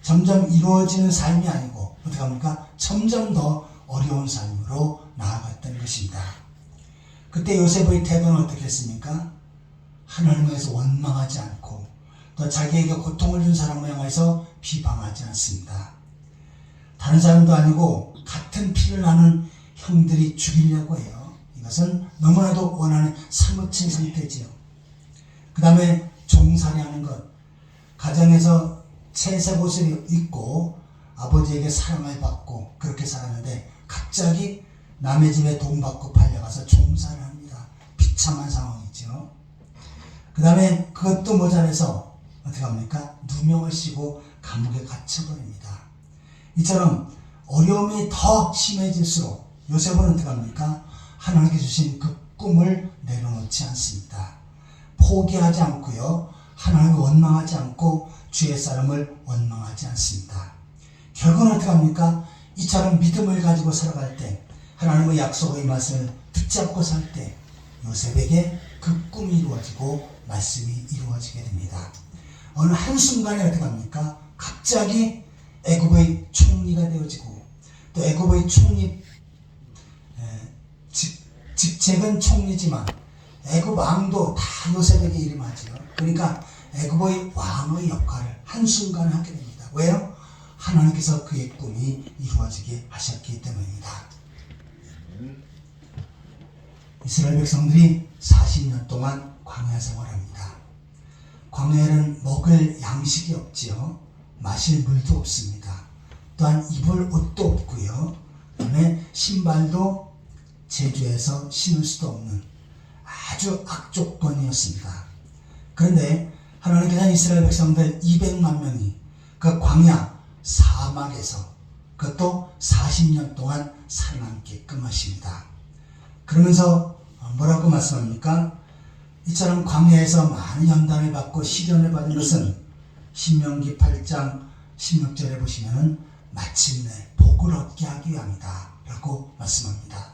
점점 이루어지는 삶이 아니고 어떻게 합니까? 점점 더 어려운 삶으로 나아갔던 것입니다. 그때 요셉의 태도는 어떻게 했습니까? 하나님에 대해서 원망하지 않고 또 자기에게 고통을 준 사람을 향해서 비방하지 않습니다. 다른 사람도 아니고 같은 피를 나는 형들이 죽이려고 해요. 이것은 너무나도 원한에 사무친 상태지요. 그 다음에 종살이하는 것, 가정에서 채색 옷을 입고 아버지에게 사랑을 받고 그렇게 살았는데 갑자기 남의 집에 돈 받고 팔려가서 종살을 합니다. 비참한 상황이죠. 그 다음에 그것도 모자라서 어떻게 합니까? 누명을 씌고 감옥에 갇혀버립니다. 이처럼 어려움이 더 심해질수록 요셉은 어떻게 합니까? 하나님께 주신 그 꿈을 내려놓지 않습니다. 포기하지 않고요. 하나님을 원망하지 않고 주의 사람을 원망하지 않습니다. 결국은 어떻게 합니까? 이처럼 믿음을 가지고 살아갈 때 하나님의 약속의 말씀을 붙잡고 살 때 요셉에게 그 꿈이 이루어지고 말씀이 이루어지게 됩니다. 어느 한순간에 어떻게 합니까? 갑자기 애굽의 총리가 되어지고 또 애굽의 총리 직책은 총리지만 애굽 왕도 다 요셉에게 이름하지요. 그러니까 애굽의 왕의 역할을 한순간에 하게 됩니다. 왜요? 하나님께서 그의 꿈이 이루어지게 하셨기 때문입니다. 이스라엘 백성들이 40년 동안 광야 생활합니다. 광야에는 먹을 양식이 없지요. 마실 물도 없습니다. 또한 입을 옷도 없고요. 그다음에 신발도 제주에서 신을 수도 없는 아주 악조건이었습니다. 그런데 하나님께서는 이스라엘 백성들 200만 명이 그 광야 사막에서 그것도 40년 동안 살아남게끔 하십니다. 그러면서 뭐라고 말씀합니까? 이처럼 광야에서 많은 연단을 받고 시련을 받은 것은 신명기 8장 16절에 보시면은 마침내 복을 얻게 하기 위함이다 라고 말씀합니다.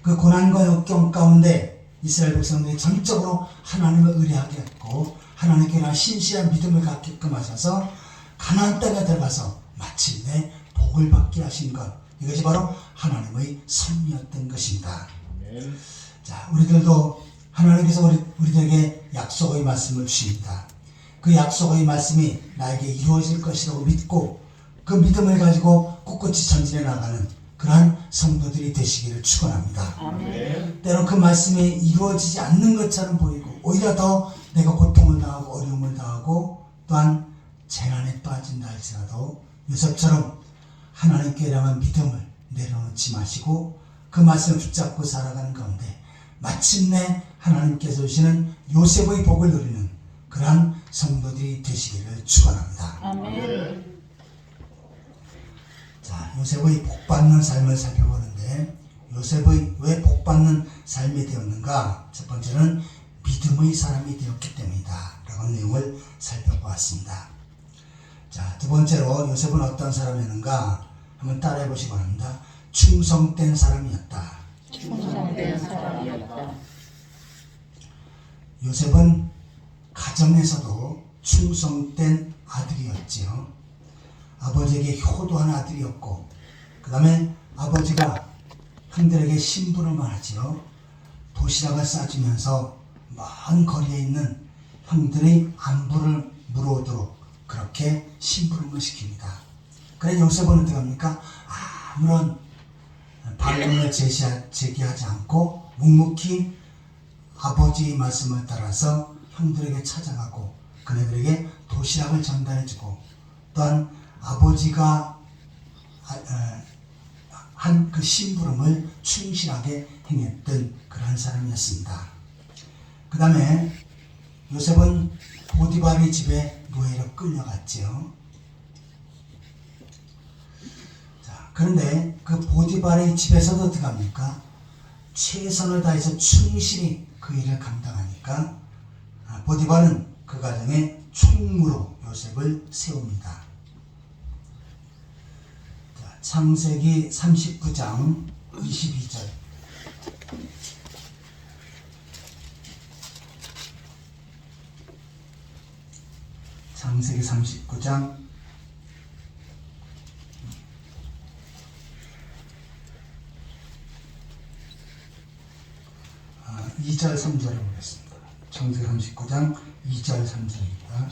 그 고난과 역경 가운데 이스라엘 백성들이 전적으로 하나님을 의뢰하게 했고 하나님께 대한 신실한 믿음을 갖게끔 하셔서 가나안 땅에 들어가서 마침내 복을 받게 하신 것, 이것이 바로 하나님의 섭리였던 것입니다. 자, 우리들도 하나님께서 우리들에게 약속의 말씀을 주십니다. 그 약속의 말씀이 나에게 이루어질 것이라고 믿고 그 믿음을 가지고 꿋꿋이 전진해 나가는 그러한 성도들이 되시기를 축원합니다. 아멘. 때론 그 말씀이 이루어지지 않는 것처럼 보이고 오히려 더 내가 고통을 당하고 어려움을 당하고 또한 재난에 빠진다 할지라도 요셉처럼 하나님께 향한 믿음을 내려놓지 마시고 그 말씀을 붙잡고 살아가는 가운데 마침내 하나님께서 주시는 요셉의 복을 누리는 그러한 성도들이 되시기를 축원합니다. 아멘. 자, 요셉의 복받는 삶을 살펴보는데 요셉의 왜 복받는 삶이 되었는가? 첫 번째는 믿음의 사람이 되었기 때문이다 라고 하는 내용을 살펴보았습니다. 자, 두 번째로 요셉은 어떤 사람이었는가? 한번 따라해 보시기 바랍니다. 충성된 사람이었다. 충성된 사람이었다. 요셉은 가정에서도 충성된 아들이었지요. 아버지에게 효도한 아들이었고 그 다음에 아버지가 형들에게 심부름을 하지요. 도시락을 싸주면서 먼 거리에 있는 형들의 안부를 물어오도록 그렇게 심부름을 시킵니다. 그래 요셉은 어떻게 합니까? 아무런 반론을 제기하지 않고 묵묵히 아버지의 말씀을 따라서 형들에게 찾아가고 그네들에게 도시락을 전달해주고 또한 아버지가 한 그 심부름을 충실하게 행했던 그런 사람이었습니다. 그 다음에 요셉은 보디발의 집에 노예로 끌려갔지요. 자, 그런데 그 보디발의 집에서도 어떻게 합니까? 최선을 다해서 충실히 그 일을 감당하니까 보디발은 그 가정에 총무로 요셉을 세웁니다. 자, 창세기 39장 22절. 창세기 39장 2절 3절을 보겠습니다. 창세기 39장 2절 3절입니다.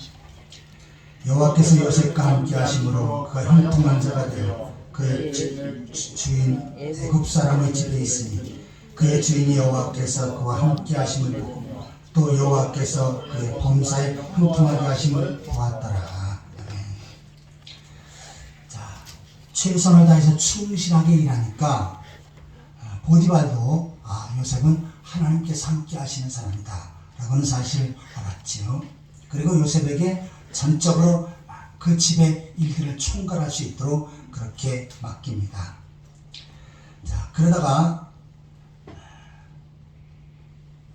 여호와께서 요셉과 함께 하심으로 그가 형통한 자가 되어 그의 주인 애굽 사람의 집에 있으니 그의 주인이 여호와께서 그와 함께 하심을 보고 또 여호와께서 그의 범사에 형통하게 하심을 보았더라. 자, 최선을 다해서 충실하게 일하니까 보디발도 요셉은 하나님께서 함께 하시는 사람이다 라고는 사실을 알았지요. 그리고 요셉에게 전적으로 그 집의 일들을 총괄할 수 있도록 그렇게 맡깁니다. 자, 그러다가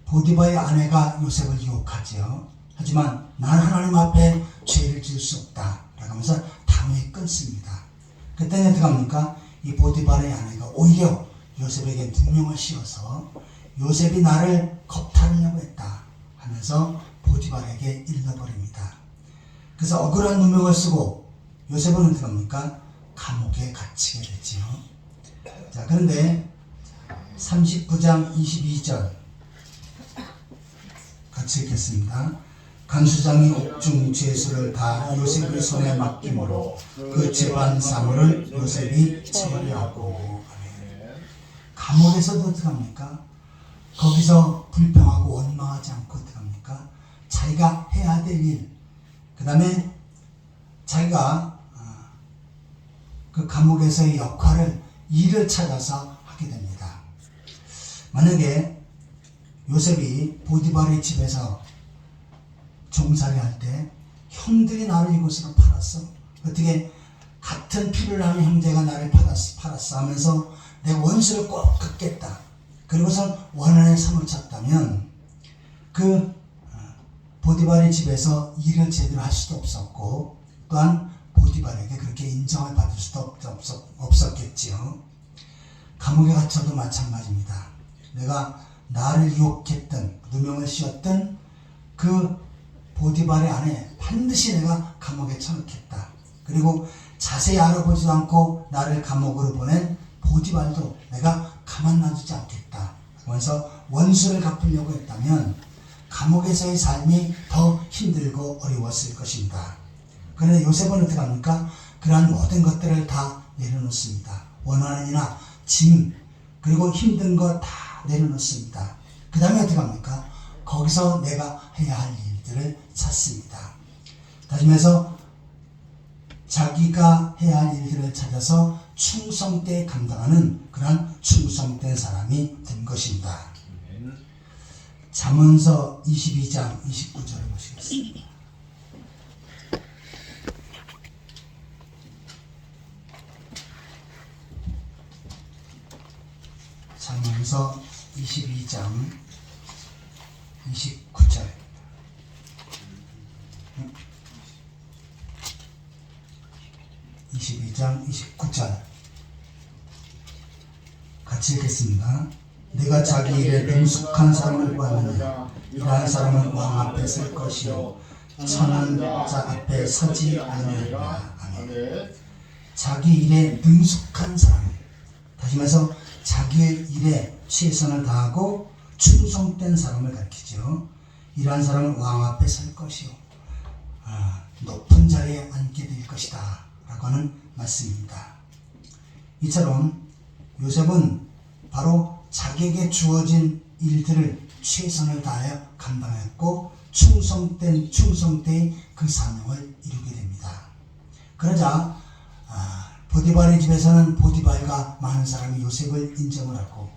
보디발의 아내가 요셉을 유혹하지요. 하지만 난 하나님 앞에 죄를 지을 수 없다 라고 하면서 당에 끊습니다. 그때는 어떻게 합니까? 이 보디발의 아내가 오히려 요셉에게 누명을 씌워서 요셉이 나를 겁탈하려고 했다 하면서 보디발에게 일러버립니다. 그래서 억울한 누명을 쓰고 요셉은 어떻게 합니까? 감옥에 갇히게 되지요. 자, 그런데 39장 22절 같이 읽겠습니다. 간수장이 옥중 죄수를 다 요셉의 손에 맡김으로 그 집안 사물을 요셉이 처리하고. 감옥에서도 어떻게 합니까? 거기서 불평하고 원망하지 않고 어떻게 합니까? 자기가 해야 될 일, 그 다음에 자기가 그 감옥에서의 역할을, 일을 찾아서 하게 됩니다. 만약에 요셉이 보디발의 집에서 종살이 할 때 형들이 나를 이곳으로 팔았어. 어떻게 같은 피를 나는 형제가 나를 팔았어 하면서 내 원수를 꼭 갚겠다. 그리고선 원한의 삶을 찾다면 그 보디발의 집에서 일을 제대로 할 수도 없었고 또한 보디발에게 그렇게 인정을 받을 수도 없었겠지요. 감옥에 갇혀도 마찬가지입니다. 내가 나를 유혹했던, 누명을 씌웠던 그 보디발의 아내 반드시 내가 감옥에 쳐넣겠다. 그리고 자세히 알아보지도 않고 나를 감옥으로 보낸 보디발도 내가 가만 놔두지 않겠다. 그러면서 원수를 갚으려고 했다면 감옥에서의 삶이 더 힘들고 어려웠을 것입니다. 그런데 요셉은 어떻게 합니까? 그러한 모든 것들을 다 내려놓습니다. 원한이나 짐, 그리고 힘든 거 다 내려놓습니다. 그 다음에 어떻게 합니까? 거기서 내가 해야 할 일들을 찾습니다. 다시 말해서 자기가 해야 할 일들을 찾아서 충성되게 감당하는 그런 충성된 사람이 된 것입니다. 잠언서 22장 29절을 보시겠습니다. 잠언서 22장 29절 22장 29절 같이 읽겠습니다. 내가 자기 일에 능숙한 사람을 구하느냐 이러한 사람은 왕 앞에 설 것이요 천한 자 앞에 서지 아니하리라. 아멘. 자기 일에 능숙한 사람, 다시 말해서 자기 일에 최선을 다하고 충성된 사람을 가리키죠. 이러한 사람은 왕 앞에 설 것이요 높은 자리에 앉게 될 것이다 라고 하는 말씀입니다. 이처럼 요셉은 바로 자기에게 주어진 일들을 최선을 다하여 감당했고 충성된 그 사명을 이루게 됩니다. 그러자 보디발의 집에서는 보디발과 많은 사람이 요셉을 인정을 하고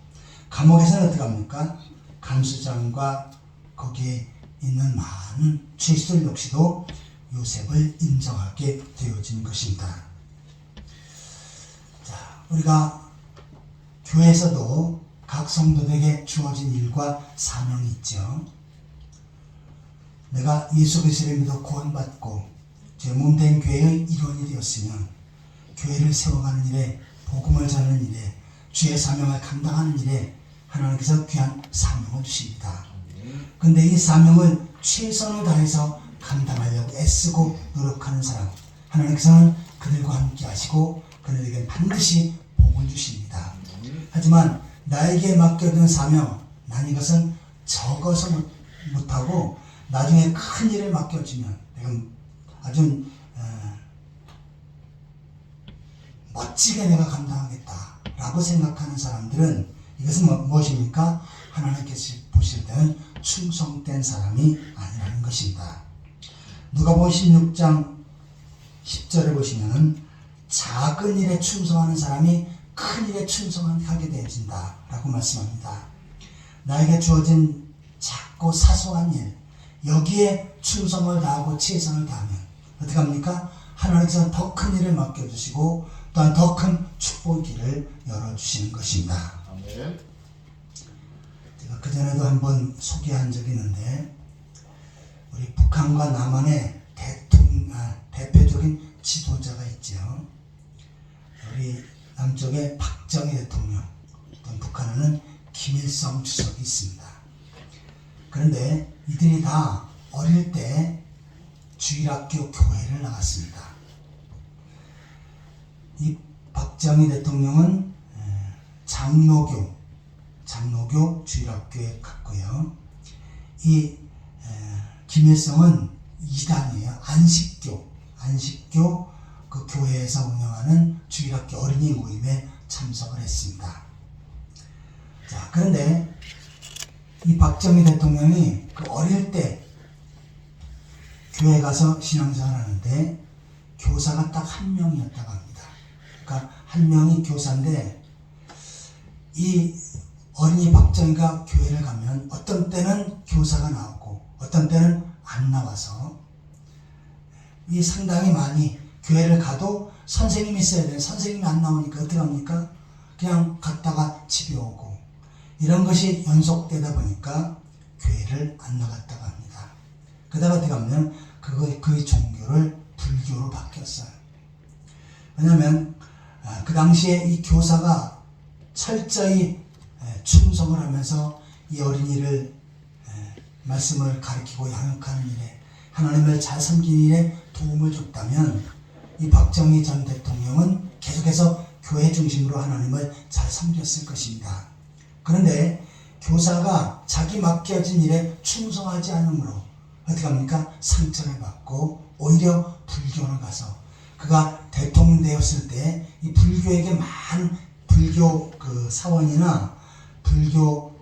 감옥에서는 어떻게 합니까? 간수장과 거기에 있는 많은 죄수들 역시도 요셉을 인정하게 되어진 것입니다. 자, 우리가 교회에서도 각 성도들에게 주어진 일과 사명이 있죠. 내가 예수 그리스도를 믿어 구원받고 제 몸된 교회의 일원이 되었으면 교회를 세워가는 일에, 복음을 전하는 일에, 주의 사명을 감당하는 일에 하나님께서 귀한 사명을 주십니다. 그런데 이 사명을 최선을 다해서 감당하려고 애쓰고 노력하는 사람, 하나님께서는 그들과 함께 하시고 그들에게 반드시 복을 주십니다. 하지만 나에게 맡겨둔 사명, 난 이것은 적어서 못하고 나중에 큰 일을 맡겨주면 내가 아주 멋지게 내가 감당하겠다라고 생각하는 사람들은 이것은 무엇입니까? 하나님께서 보실 때는 충성된 사람이 아니라는 것입니다. 누가복음 16장 10절에 보시면은 작은 일에 충성하는 사람이 큰 일에 충성하게 되어진다 라고 말씀합니다. 나에게 주어진 작고 사소한 일, 여기에 충성을 다하고 최선을 다하면 어떻게 합니까? 하나님께서 더 큰 일을 맡겨주시고 또한 더 큰 축복의 길을 열어주시는 것입니다. 아멘. 제가 그전에도 한번 소개한 적이 있는데 우리 북한과 남한의 대표적인 지도자가 있죠. 우리 남쪽에 박정희 대통령, 또 북한에는 김일성 주석이 있습니다. 그런데 이들이 다 어릴 때 주일학교 교회를 나갔습니다. 이 박정희 대통령은 장로교 주일학교에 갔고요. 이 김일성은 이단이에요. 안식교 그 교회에서 운영하는 주일학교 어린이 모임에 참석을 했습니다. 자, 그런데 이 박정희 대통령이 그 어릴 때 교회 가서 신앙생활 하는데 교사가 딱 한 명이었다고 합니다. 그러니까 한 명이 교사인데 이 어린이 박정희가 교회를 가면 어떤 때는 교사가 나오고 어떤 때는 안 나와서 이 상당히 많이 교회를 가도 선생님이 있어야 돼요. 선생님이 안 나오니까 어떻게 합니까? 그냥 갔다가 집에 오고 이런 것이 연속되다 보니까 교회를 안 나갔다고 합니다. 그러다가 어떻게 하면 그의 종교를 불교로 바뀌었어요. 왜냐하면 그 당시에 이 교사가 철저히 충성을 하면서 이 어린이를 말씀을 가르치고 양육하는 일에 하나님을 잘 섬기는 일에 도움을 줬다면 이 박정희 전 대통령은 계속해서 교회 중심으로 하나님을 잘 섬겼을 것입니다. 그런데 교사가 자기 맡겨진 일에 충성하지 않으므로 어떻게 합니까? 상처를 받고 오히려 불교를 가서 그가 대통령 되었을 때 이 불교에게 많은 불교 그 사원이나 불교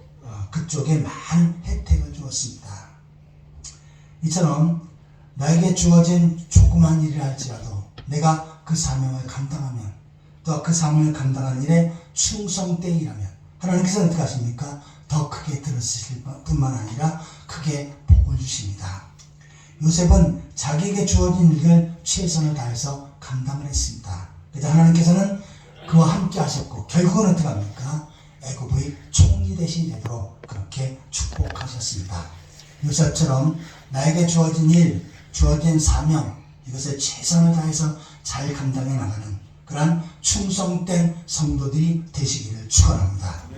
그쪽에 많은 혜택을 주었습니다. 이처럼 나에게 주어진 조그만 일을 할지라도 내가 그 사명을 감당하면 또 그 사명을 감당하는 일에 충성되어 일하면 하나님께서는 어떻게 하십니까? 더 크게 들으실 뿐만 아니라 크게 복을 주십니다. 요셉은 자기에게 주어진 일을 최선을 다해서 감당을 했습니다. 그래서 하나님께서는 그와 함께 하셨고 결국은 어떻게 합니까? 애굽의 총리 대신이 되도록 그렇게 축복하셨습니다. 요셉처럼 나에게 주어진 일, 주어진 사명 이것을 최선을 다해서 잘 감당해 나가는 그러한 충성된 성도들이 되시기를 축원합니다.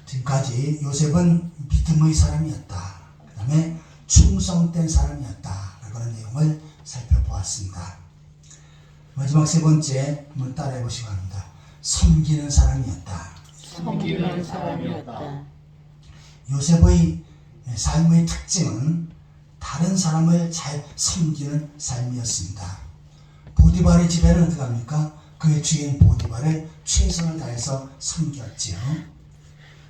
지금까지 요셉은 믿음의 사람이었다. 그 다음에 충성된 사람이었다. 라는 내용을 살펴보았습니다. 마지막 세 번째 한번 따라해 보시기 바랍니다. 섬기는 사람이었다. 섬기는 사람이었다. 요셉의 삶의 특징은 다른 사람을 잘 섬기는 삶이었습니다. 보디발의 집에는 어떻게 합니까? 그의 주인 보디발을 최선을 다해서 섬겼지요.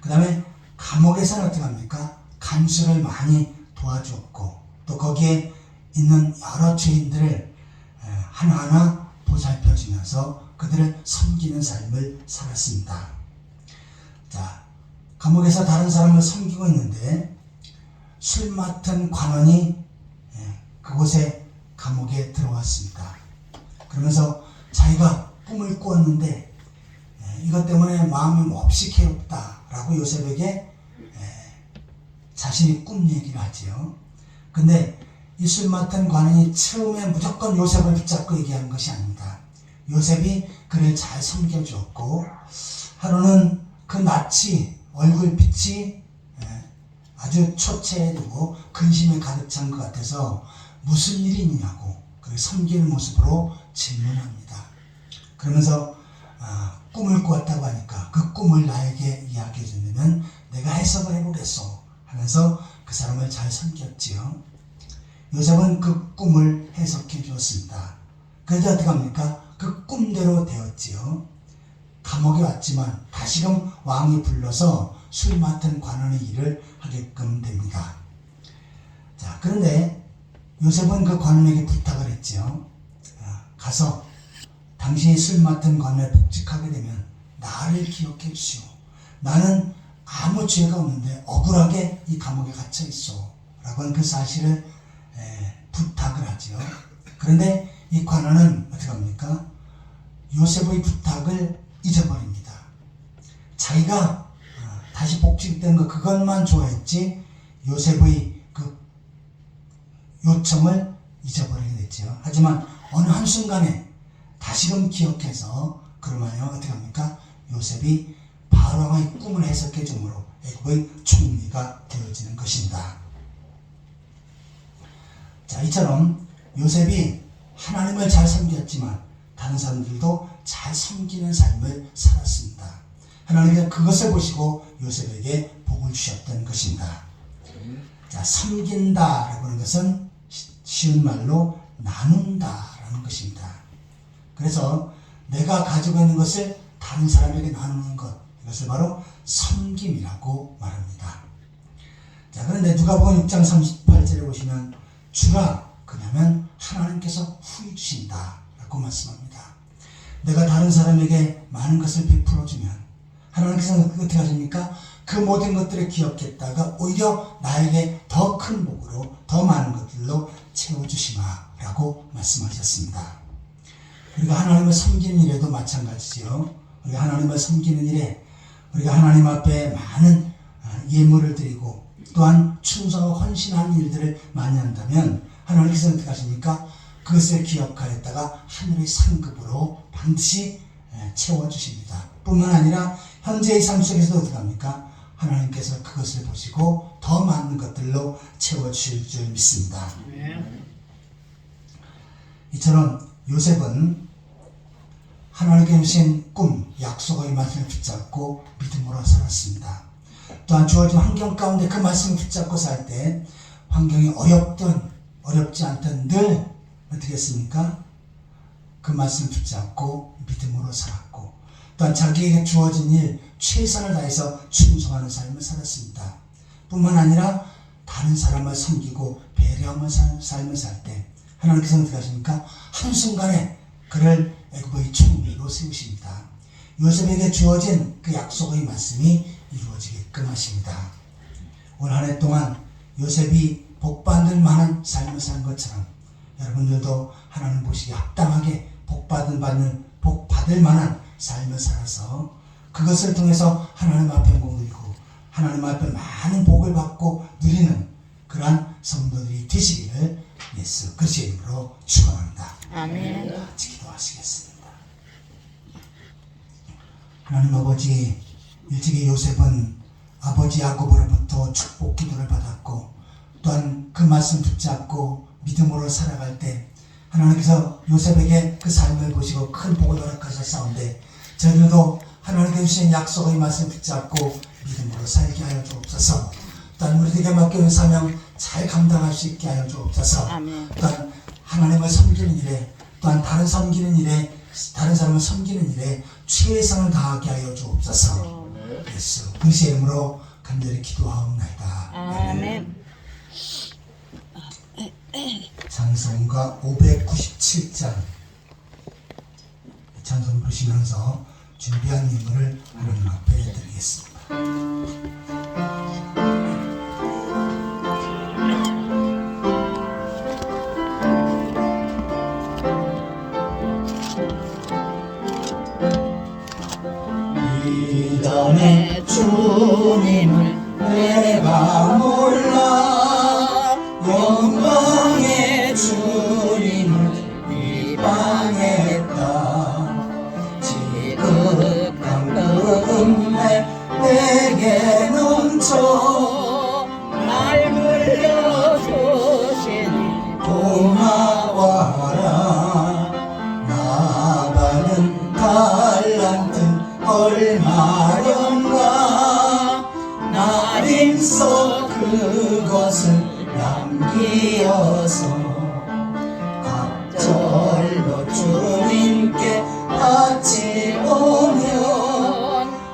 그 다음에 감옥에서는 어떻게 합니까? 간수를 많이 도와주었고 또 거기에 있는 여러 죄인들을 하나하나 보살펴주면서 그들을 섬기는 삶을 살았습니다. 자, 감옥에서 다른 사람을 섬기고 있는데 술 맡은 관원이 그곳에 감옥에 들어왔습니다. 그러면서 자기가 꿈을 꾸었는데 이것 때문에 마음이 몹시 괴롭다라고 요셉에게 자신이 꿈 얘기를 하지요. 근데 이 술 맡은 관원이 처음에 무조건 요셉을 붙잡고 얘기한 것이 아닙니다. 요셉이 그를 잘 섬겨주었고 하루는 그 낯이 얼굴빛이 아주 초췌해지고 근심에 가득 찬 것 같아서 무슨 일이 있냐고 그 섬기는 모습으로 질문합니다. 그러면서 꿈을 꾸었다고 하니까 그 꿈을 나에게 이야기해 준다면 내가 해석을 해보겠소 하면서 그 사람을 잘 섬겼지요. 요셉은 그 꿈을 해석해 주었습니다. 그래도 어떻게 합니까? 그 꿈대로 되었지요. 감옥에 왔지만 다시금 왕이 불러서 술 맡은 관원의 일을 하게끔 됩니다. 자, 그런데 요셉은 그 관원에게 부탁을 했지요. 가서 당신이 술 맡은 관원에 복직하게 되면 나를 기억해 주시오. 나는 아무 죄가 없는데 억울하게 이 감옥에 갇혀 있어 라고 하는 그 사실을 부탁을 하지요. 그런데 이 관원은 어떻게 합니까? 요셉의 부탁을 잊어버립니다. 자기가 다시 복직된 거 그것만 좋아했지 요셉의 그 요청을 잊어버리게 됐죠. 하지만 어느 한순간에 다시금 기억해서 그러면요 어떻게 합니까? 요셉이 바로왕의 꿈을 해석해 주므로 애굽의 총리가 되어지는 것입니다. 자, 이처럼 요셉이 하나님을 잘 섬겼지만 다른 사람들도 잘 섬기는 삶을 살았습니다. 하나님께서 그것을 보시고 요셉에게 복을 주셨던 것입니다. 자, 섬긴다라고 하는 것은 쉬운 말로 나눈다라는 것입니다. 그래서 내가 가지고 있는 것을 다른 사람에게 나누는 것, 이것을 바로 섬김이라고 말합니다. 자, 그런데 누가복음 6장 38절에 보시면 주라 그냐면 하나님께서 후히 주신다 라고 말씀합니다. 내가 다른 사람에게 많은 것을 베풀어 주면 하나님께서 어떻게 하십니까? 그 모든 것들을 기억했다가 오히려 나에게 더 큰 복으로 더 많은 것들로 채워주시마 라고 말씀하셨습니다. 우리가 하나님을 섬기는 일에도 마찬가지지요. 우리가 하나님을 섬기는 일에 우리가 하나님 앞에 많은 예물을 드리고 또한 충성하고 헌신한 일들을 많이 한다면 하나님께서 어떻게 하십니까? 그것을 기억하였다가 하늘의 상급으로 반드시 채워주십니다. 뿐만 아니라 현재의 삶 속에서도 어떻게 합니까? 하나님께서 그것을 보시고 더 많은 것들로 채워주실 줄 믿습니다. 이처럼 요셉은 하나님께 주신 꿈, 약속의 말씀을 붙잡고 믿음으로 살았습니다. 또한 주어진 환경 가운데 그 말씀을 붙잡고 살 때 환경이 어렵든 어렵지 않든 늘 어떻게 했습니까? 그 말씀을 붙잡고 믿음으로 살았고 또한 자기에게 주어진 일 최선을 다해서 충성하는 삶을 살았습니다. 뿐만 아니라 다른 사람을 섬기고 배려하는 삶을 살 때 하나님께서 어떻게 하십니까? 한순간에 그를 애굽의 총리로 세우십니다. 요셉에게 주어진 그 약속의 말씀이 이루어지게끔 하십니다. 올 한 해 동안 요셉이 복받을 만한 삶을 산 것처럼 여러분들도 하나님 보시기에 합당하게 복받을 만한 삶을 살아서 그것을 통해서 하나님 앞에 영광드리고 하나님 앞에 많은 복을 받고 누리는 그러한 성도들이 되시기를 예수 그리스도의 이름으로 축원합니다. 아멘. 같이 기도하시겠습니다. 하나님 아버지, 일찍이 요셉은 아버지 야곱으로부터 축복 기도를 받았고 또한 그 말씀 붙잡고 믿음으로 살아갈 때 하나님께서 요셉에게 그 삶을 보시고 큰 복을 허락하셨사온데 저희들도 하나님께 주신 약속의 말씀 붙잡고 믿음으로 살게 하여 주옵소서. 또한 우리에게 맡겨진 사명 잘 감당할 수 있게 하여 주옵소서. 또한 하나님을 섬기는 일에 또한 다른 사람을 섬기는 일에 최선을 다하게 하여 주옵소서. 예수 그리스도의 이름으로 간절히 기도하옵나이다. 아멘. 찬송가 597장 찬송 부르시면서 준비한 예물을 하나님 앞에 드리겠습니다. 이전에 주님을 내가 몰라 영광의 주님을 비방했다. 지극한 은혜 내게 넘쳐 날 물려주시니 고마워라. 나가는 달란트 얼마련가 나 위해서 그것을 남기어서 각절로 주님께 바치오면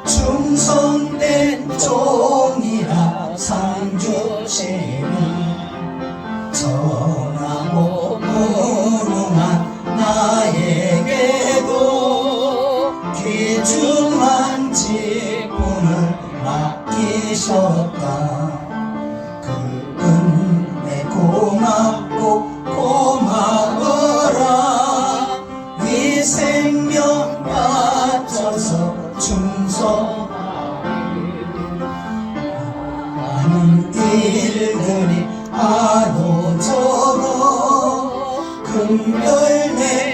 충성된 종이라 상 주시니 선하고 무능한 나에게도 귀중한 직분을 맡기셨다. 그 은혜 고맙고 고마워라. 이 생명 바쳐서 충성하는 일들이 아노저로 큰 열매